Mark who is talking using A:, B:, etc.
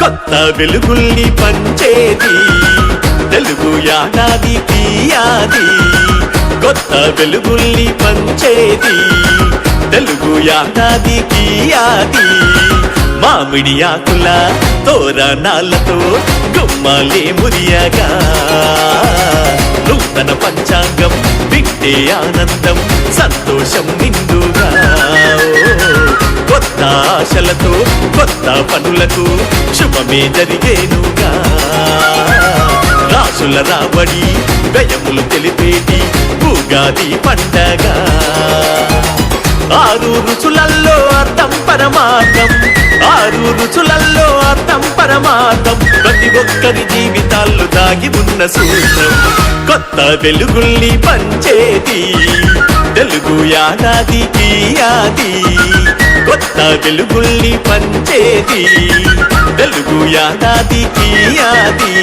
A: కొత్త వెలుగుల్ని పంచేది తెలుగు ఏడాదికి ఆది కొత్త వెలుగుల్ని పంచేది తెలుగు ఏడాదికి ఆది మామిడి ఆకుల తోరణాలతో గుమ్మాలే మురియగా నూతన పంచాంగం వింటే ఆనందం సంతోషం నిండుగా కొత్త ఆశలతో కొత్త పనులకు శుభమే జరిగేనుగా రాసుల రాబడి వ్యయములు తెలిపేటి ఉగాది పండగ ఆరు రుచులల్లో అర్థం పరమార్థం ఆరు రుచులల్లో అర్థం పరమార్థం ప్రతి ఒక్కరి జీవితాల్లో దాగి ఉన్న సూత్రం కొత్త వెలుగుల్ని పంచేది తెలుగు ఏడాదికి ఆది కొత్త వెలుగుల్ని పంచేది తెలుగు ఏడాదికి ఆది